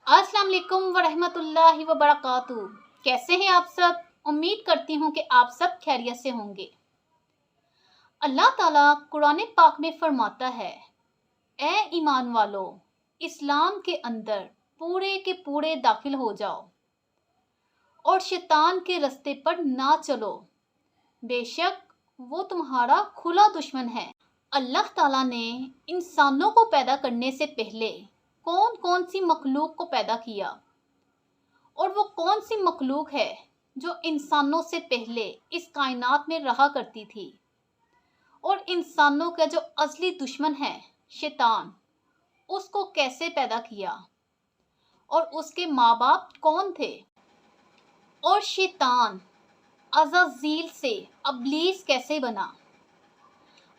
السلام علیکم ورحمۃ اللہ وبرکاتہ۔ کیسے ہیں آپ سب؟ امید کرتی ہوں کہ آپ سب خیریت سے ہوں گے۔ اللہ تعالیٰ قرآن پاک میں فرماتا ہے، اے ایمان والو، اسلام کے اندر پورے کے پورے داخل ہو جاؤ اور شیطان کے رستے پر نہ چلو، بے شک وہ تمہارا کھلا دشمن ہے۔ اللہ تعالیٰ نے انسانوں کو پیدا کرنے سے پہلے کون کون سی مخلوق کو پیدا کیا، اور وہ کون سی مخلوق ہے جو انسانوں سے پہلے اس کائنات میں رہا کرتی تھی، اور انسانوں کا جو اصلی دشمن ہے شیطان، اس کو کیسے پیدا کیا، اور اس کے ماں باپ کون تھے، اور شیطان عزازیل سے ابلیس کیسے بنا۔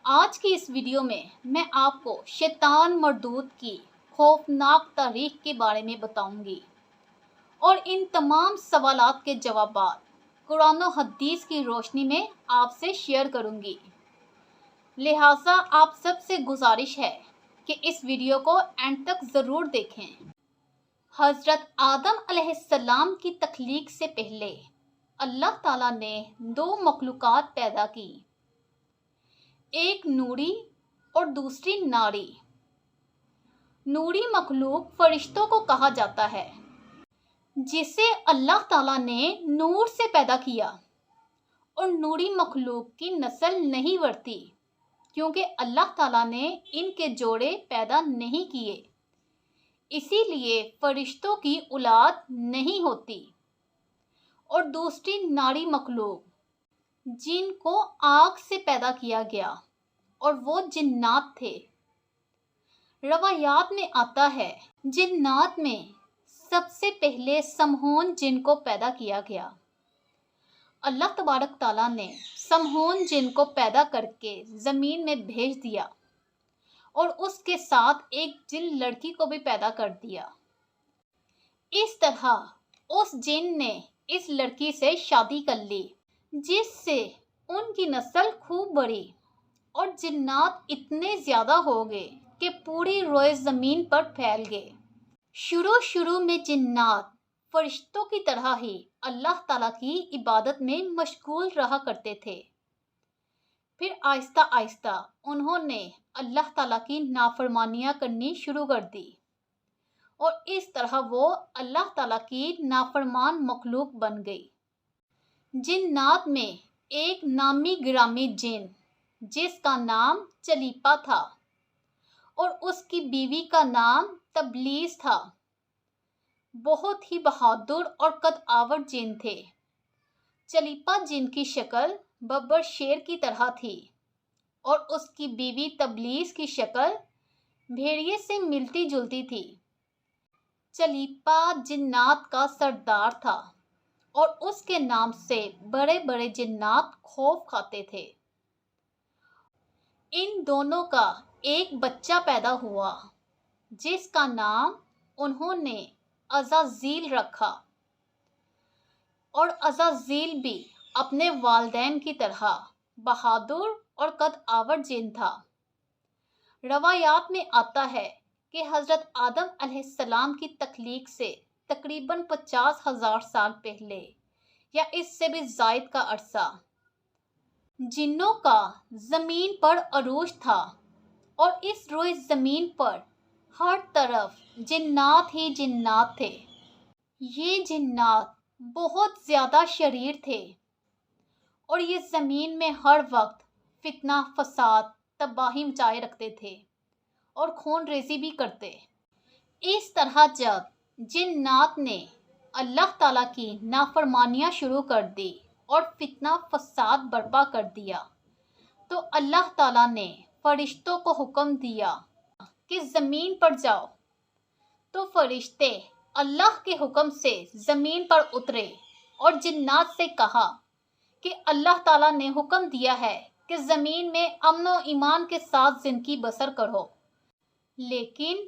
آج کی اس ویڈیو میں آپ کو شیطان مردود کی خوفناک تاریخ کے بارے میں بتاؤں گی، اور ان تمام سوالات کے جوابات قرآن و حدیث کی روشنی میں آپ سے شیئر کروں گی۔ لہٰذا آپ سب سے گزارش ہے کہ اس ویڈیو کو اینڈ تک ضرور دیکھیں۔ حضرت آدم علیہ السلام کی تخلیق سے پہلے اللہ تعالیٰ نے دو مخلوقات پیدا کی، ایک نوری اور دوسری ناری۔ نوری مخلوق فرشتوں کو کہا جاتا ہے، جسے اللہ تعالیٰ نے نور سے پیدا کیا، اور نوری مخلوق کی نسل نہیں بڑھتی کیونکہ اللہ تعالیٰ نے ان کے جوڑے پیدا نہیں کیے، اسی لیے فرشتوں کی اولاد نہیں ہوتی۔ اور دوسری ناری مخلوق جن کو آگ سے پیدا کیا گیا، اور وہ جنات تھے۔ روایات میں آتا ہے جنات میں سب سے پہلے سمہون جن کو پیدا کیا گیا۔ اللہ تبارک تعالیٰ نے سمہون جن کو پیدا کر کے زمین میں بھیج دیا، اور اس کے ساتھ ایک جن لڑکی کو بھی پیدا کر دیا۔ اس طرح اس جن نے اس لڑکی سے شادی کر لی، جس سے ان کی نسل خوب بڑھی، اور جنات اتنے زیادہ ہو گئے کہ پوری روئے زمین پر پھیل گئے۔ شروع میں جنات فرشتوں کی طرح ہی اللہ تعالیٰ کی عبادت میں مشغول رہا کرتے تھے، پھر آہستہ آہستہ انہوں نے اللہ تعالیٰ کی نافرمانیاں کرنی شروع کر دی، اور اس طرح وہ اللہ تعالیٰ کی نافرمان مخلوق بن گئی۔ جنات میں ایک نامی گرامی جن جس کا نام چلیپا تھا، اور اس کی بیوی کا نام تبلیس تھا، بہت ہی بہادر اور قد آور جن تھے۔ چلیپا جن کی شکل ببر شیر کی طرح تھی، اور اس کی بیوی تبلیس کی شکل بھیڑیے سے ملتی جلتی تھی۔ چلیپا جنات کا سردار تھا، اور اس کے نام سے بڑے بڑے جنات خوف کھاتے تھے۔ ان دونوں کا ایک بچہ پیدا ہوا، جس کا نام انہوں نے عزازیل رکھا، اور عزازیل بھی اپنے والدین کی طرح بہادر اور قد آور جن تھا۔ روایات میں آتا ہے کہ حضرت آدم علیہ السلام کی تخلیق سے تقریباً 50,000 سال پہلے یا اس سے بھی زائد کا عرصہ جنوں کا زمین پر عروج تھا، اور اس روئے زمین پر ہر طرف جنات ہی جنات تھے۔ یہ جنات بہت زیادہ شریر تھے، اور یہ زمین میں ہر وقت فتنہ فساد تباہی مچائے رکھتے تھے، اور خون ریزی بھی کرتے۔ اس طرح جب جنات نے اللہ تعالیٰ کی نافرمانیاں شروع کر دی اور فتنہ فساد برپا کر دیا، تو اللہ تعالیٰ نے فرشتوں کو حکم دیا کہ زمین پر جاؤ۔ تو فرشتے اللہ کے حکم سے زمین پر اترے، اور جنات سے کہا کہ اللہ تعالیٰ نے حکم دیا ہے کہ زمین میں امن و ایمان کے ساتھ زندگی بسر کرو، لیکن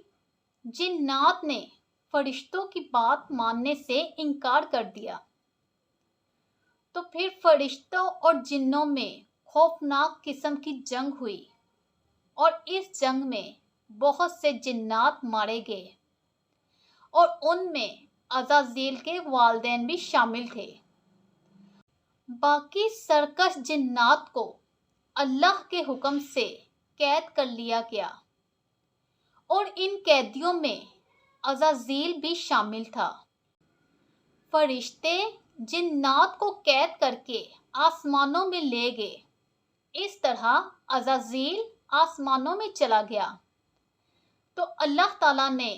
جنات نے فرشتوں کی بات ماننے سے انکار کر دیا۔ تو پھر فرشتوں اور جنوں میں خوفناک قسم کی جنگ ہوئی، اور اس جنگ میں بہت سے جنات مارے گئے، اور ان میں عزازیل کے والدین بھی شامل تھے۔ باقی سرکش جنات کو اللہ کے حکم سے قید کر لیا گیا اور ان قیدیوں میں عزازیل بھی شامل تھا۔ فرشتے جنات کو قید کر کے آسمانوں میں لے گئے۔ اس طرح عزازیل آسمانوں میں چلا گیا تو اللہ تعالیٰ نے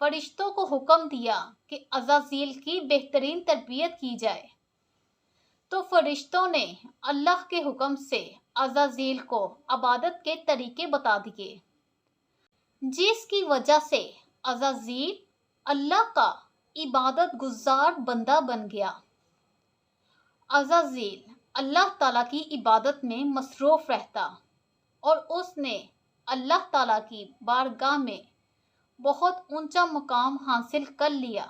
فرشتوں کو حکم دیا کہ عزازیل کی بہترین تربیت کی جائے۔ تو فرشتوں نے اللہ کے حکم سے عزازیل کو عبادت کے طریقے بتا دیے، جس کی وجہ سے عزازیل اللہ کا عبادت گزار بندہ بن گیا۔ عزازیل اللہ تعالیٰ کی عبادت میں مصروف رہتا اور اس نے اللہ تعالیٰ کی بارگاہ میں بہت اونچا مقام حاصل کر لیا۔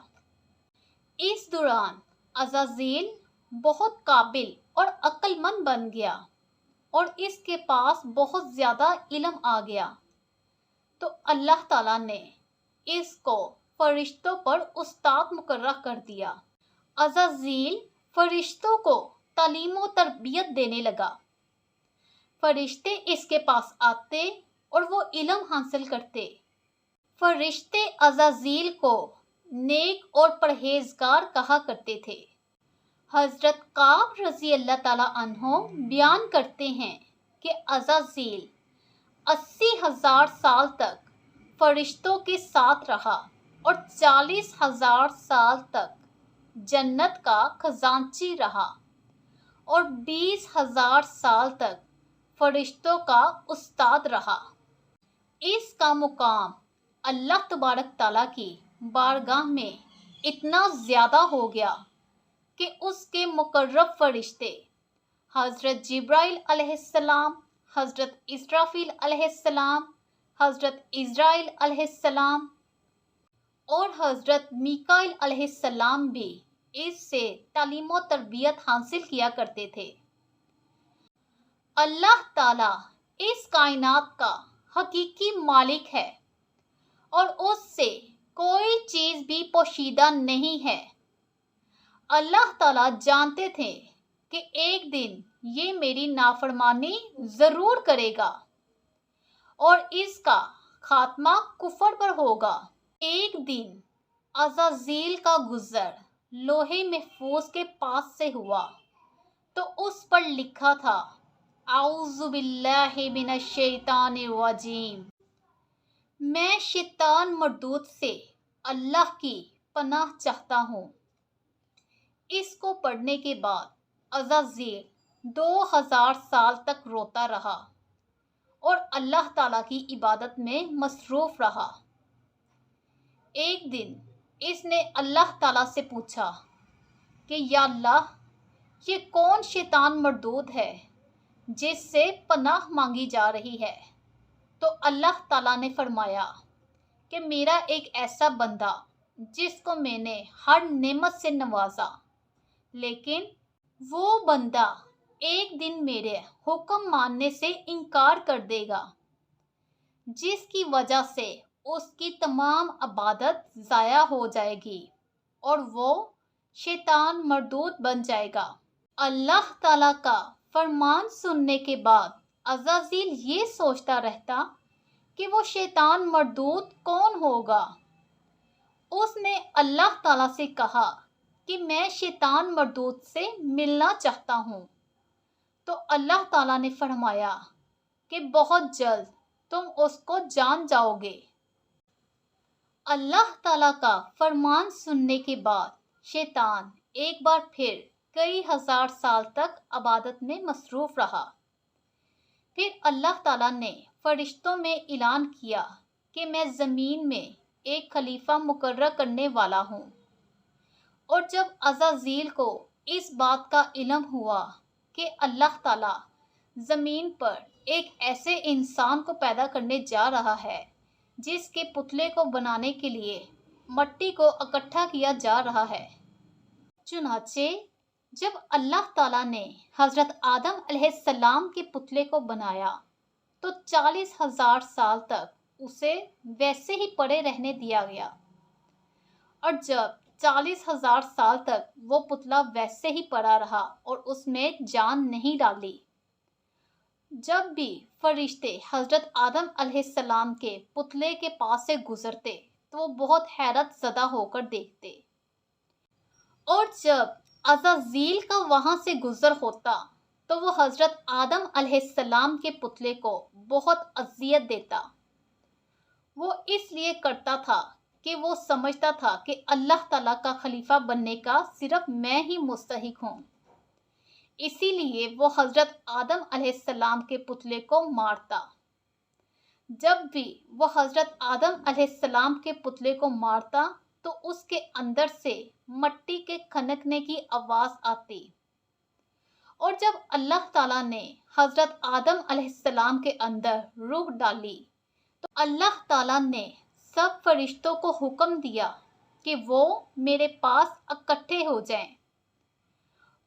اس دوران عزازیل بہت قابل اور عقل مند بن گیا اور اس کے پاس بہت زیادہ علم آ گیا، تو اللہ تعالیٰ نے اس کو فرشتوں پر استاد مقرر کر دیا۔ عزازیل فرشتوں کو تعلیم و تربیت دینے لگا۔ فرشتے اس کے پاس آتے اور وہ علم حاصل کرتے۔ فرشتے عزازیل کو نیک اور پرہیزگار کہا کرتے تھے۔ حضرت کعب رضی اللہ تعالیٰ عنہ بیان کرتے ہیں کہ عزازیل 80,000 سال تک فرشتوں کے ساتھ رہا اور 40,000 سال تک جنت کا خزانچی رہا اور 20,000 سال تک فرشتوں کا استاد رہا۔ اس کا مقام اللہ تبارک تعالیٰ کی بارگاہ میں اتنا زیادہ ہو گیا کہ اس کے مقرب فرشتے حضرت جبرائیل علیہ السلام، حضرت اسرافیل علیہ السلام، حضرت عزرائیل علیہ السلام اور حضرت میکائیل علیہ السلام بھی اس سے تعلیم و تربیت حاصل کیا کرتے تھے۔ اللہ تعالیٰ اس کائنات کا حقیقی مالک ہے اور اس سے کوئی چیز بھی پوشیدہ نہیں ہے۔ اللہ تعالیٰ جانتے تھے کہ ایک دن یہ میری نافرمانی ضرور کرے گا اور اس کا خاتمہ کفر پر ہوگا۔ ایک دن عزازیل کا گزر لوح محفوظ کے پاس سے ہوا تو اس پر لکھا تھا اعوذ باللہ من الشیطان الرجیم، میں شیطان مردود سے اللہ کی پناہ چاہتا ہوں۔ اس کو پڑھنے کے بعد عزازیل 2000 سال تک روتا رہا اور اللہ تعالیٰ کی عبادت میں مصروف رہا۔ ایک دن اس نے اللہ تعالیٰ سے پوچھا کہ یا اللہ، یہ کون شیطان مردود ہے جس سے پناہ مانگی جا رہی ہے؟ تو اللہ تعالیٰ نے فرمایا کہ میرا ایک ایسا بندہ جس کو میں نے ہر نعمت سے نوازا، لیکن وہ بندہ ایک دن میرے حکم ماننے سے انکار کر دے گا، جس کی وجہ سے اس کی تمام عبادت ضائع ہو جائے گی اور وہ شیطان مردود بن جائے گا۔ اللہ تعالیٰ کا فرمان سننے کے بعد عزازیل یہ سوچتا رہتا کہ وہ شیطان مردود کون ہوگا۔ اس نے اللہ تعالیٰ سے کہا کہ میں شیطان مردود سے ملنا چاہتا ہوں، تو اللہ تعالیٰ نے فرمایا کہ بہت جلد تم اس کو جان جاؤ گے۔ اللہ تعالیٰ کا فرمان سننے کے بعد شیطان ایک بار پھر کئی ہزار سال تک عبادت میں مصروف رہا۔ پھر اللہ تعالیٰ نے فرشتوں میں اعلان کیا کہ میں زمین میں ایک خلیفہ مقرر کرنے والا ہوں، اور جب عزازیل کو اس بات کا علم ہوا کہ اللہ تعالیٰ زمین پر ایک ایسے انسان کو پیدا کرنے جا رہا ہے جس کے پتلے کو بنانے کے لیے مٹی کو اکٹھا کیا جا رہا ہے، چنانچہ جب اللہ تعالیٰ نے حضرت آدم علیہ السلام کے پتلے کو بنایا تو 40,000 سال تک اسے ویسے ہی پڑے رہنے دیا گیا۔ اور جب 40,000 سال تک وہ پتلا ویسے ہی پڑا رہا اور اس میں جان نہیں ڈالی، جب بھی فرشتے حضرت آدم علیہ السلام کے پتلے کے پاس سے گزرتے تو وہ بہت حیرت زدہ ہو کر دیکھتے، اور جب عزازیل کا وہاں سے گزر ہوتا تو وہ حضرت آدم علیہ السلام کے پتلے کو بہت اذیت دیتا۔ وہ اس لیے کرتا تھا کہ وہ سمجھتا تھا کہ اللہ تعالیٰ کا خلیفہ بننے کا صرف میں ہی مستحق ہوں، اسی لیے وہ حضرت آدم علیہ السلام کے پتلے کو مارتا۔ جب بھی وہ حضرت آدم علیہ السلام کے پتلے کو مارتا تو اس کے اندر سے مٹی کے کھنکنے کی آواز آتی، اور جب اللہ تعالیٰ نے حضرت آدم علیہ السلام کے اندر روح ڈالی تو اللہ تعالیٰ نے سب فرشتوں کو حکم دیا کہ وہ میرے پاس اکٹھے ہو جائیں،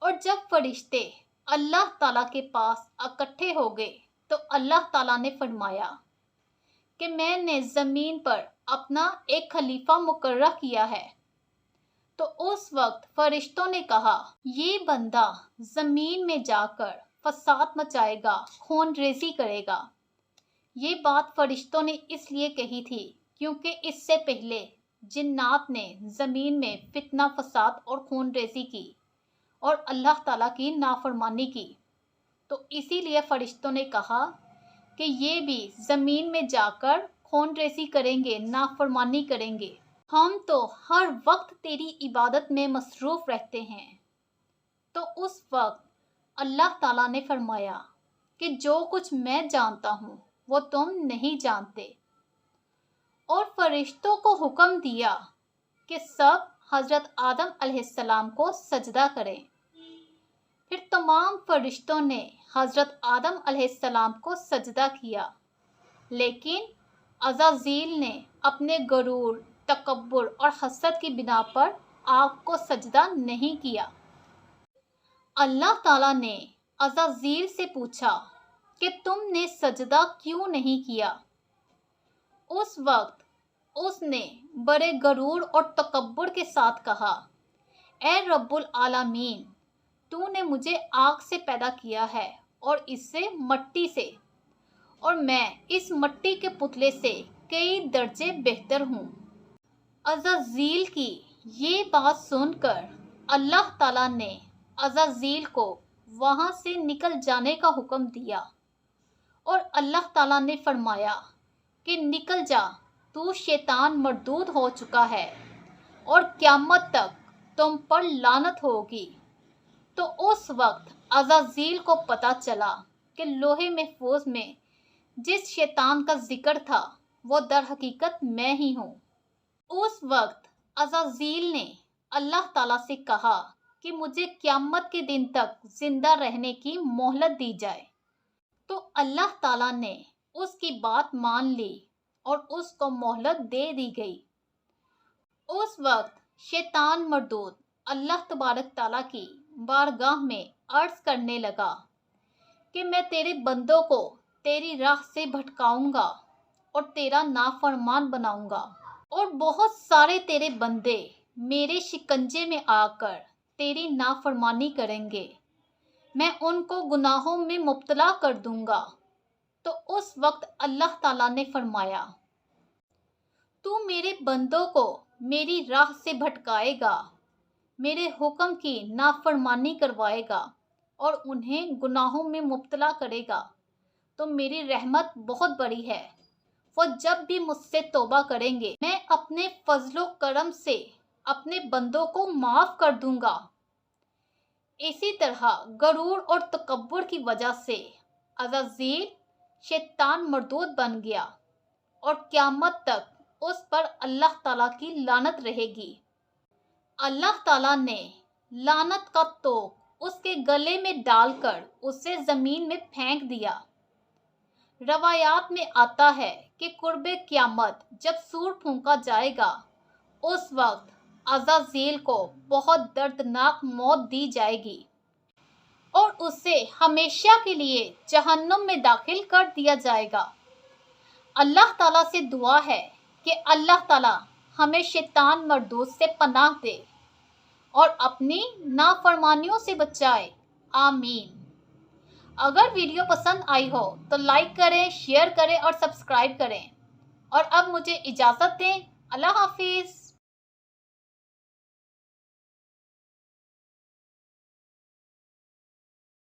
اور جب فرشتے اللہ تعالیٰ کے پاس اکٹھے ہو گئے تو اللہ تعالیٰ نے فرمایا کہ میں نے زمین پر اپنا ایک خلیفہ مقررہ کیا ہے۔ تو اس وقت فرشتوں نے کہا، یہ بندہ زمین میں جا کر فساد مچائے گا، خون ریزی کرے گا۔ یہ بات فرشتوں نے اس لیے کہی تھی کیونکہ اس سے پہلے جنات نے زمین میں فتنہ فساد اور خون ریزی کی اور اللہ تعالیٰ کی نافرمانی کی، تو اسی لیے فرشتوں نے کہا کہ یہ بھی زمین میں جا کر خون ریزی کریں گے، نافرمانی کریں گے۔ ہم تو ہر وقت تیری عبادت میں مصروف رہتے ہیں۔ تو اس وقت اللہ تعالیٰ نے فرمایا کہ جو کچھ میں جانتا ہوں وہ تم نہیں جانتے، اور فرشتوں کو حکم دیا کہ سب حضرت آدم علیہ السلام کو سجدہ کریں۔ پھر تمام فرشتوں نے حضرت آدم علیہ السلام کو سجدہ کیا، لیکن عزازیل نے اپنے غرور، تکبر اور حسد کی بنا پر آپ کو سجدہ نہیں کیا۔ اللہ تعالیٰ نے عزازیل سے پوچھا کہ تم نے سجدہ کیوں نہیں کیا؟ اس وقت اس نے بڑے غرور اور تکبر کے ساتھ کہا، اے رب العالمین، تو نے مجھے آگ سے پیدا کیا ہے اور اس سے مٹی سے، اور میں اس مٹی کے پتلے سے کئی درجے بہتر ہوں۔ عزازیل کی یہ بات سن کر اللہ تعالیٰ نے عزازیل کو وہاں سے نکل جانے کا حکم دیا، اور اللہ تعالیٰ نے فرمایا کہ نکل جا، تو شیطان مردود ہو چکا ہے اور قیامت تک تم پر لعنت ہوگی۔ تو اس وقت عزازیل کو پتہ چلا کہ لوح محفوظ میں جس شیطان کا ذکر تھا وہ در حقیقت میں ہی ہوں۔ اس وقت عزازیل نے اللہ تعالیٰ سے کہا کہ مجھے قیامت کے دن تک زندہ رہنے کی مہلت دی جائے، تو اللہ تعالیٰ نے اس کی بات مان لی اور اس کو مہلت دے دی گئی۔ اس وقت شیطان مردود اللہ تبارک تعالیٰ کی بارگاہ میں عرض کرنے لگا کہ میں تیرے بندوں کو تیری راہ سے بھٹکاؤں گا اور تیرا نافرمان بناؤں گا، اور بہت سارے تیرے بندے میرے شکنجے میں آ کر تیری نافرمانی کریں گے، میں ان کو گناہوں میں مبتلا کر دوں گا۔ تو اس وقت اللہ تعالیٰ نے فرمایا، تو میرے بندوں کو میری راہ سے بھٹکائے گا، میرے حکم کی نافرمانی کروائے گا اور انہیں گناہوں میں مبتلا کرے گا، تو میری رحمت بہت بڑی ہے، وہ جب بھی مجھ سے توبہ کریں گے میں اپنے فضل و کرم سے اپنے بندوں کو معاف کر دوں گا۔ اسی طرح غرور اور تکبر کی وجہ سے عزازیل شیطان مردود بن گیا، اور قیامت تک اس پر اللہ تعالیٰ کی لعنت رہے گی۔ اللہ تعالیٰ نے لعنت کا توق اس کے گلے میں ڈال کر اسے زمین میں پھینک دیا۔ روایات میں آتا ہے کہ قرب قیامت جب سور پھونکا جائے گا اس وقت عزازیل کو بہت دردناک موت دی جائے گی اور اسے ہمیشہ کے لیے جہنم میں داخل کر دیا جائے گا۔ اللہ تعالیٰ سے دعا ہے کہ اللہ تعالیٰ ہمیں شیطان مردود سے پناہ دے اور اپنی نافرمانیوں سے بچائے، آمین۔ اگر ویڈیو پسند آئی ہو تو لائک کریں، شیئر کریں اور سبسکرائب کریں۔ اور اب مجھے اجازت دیں، اللہ حافظ۔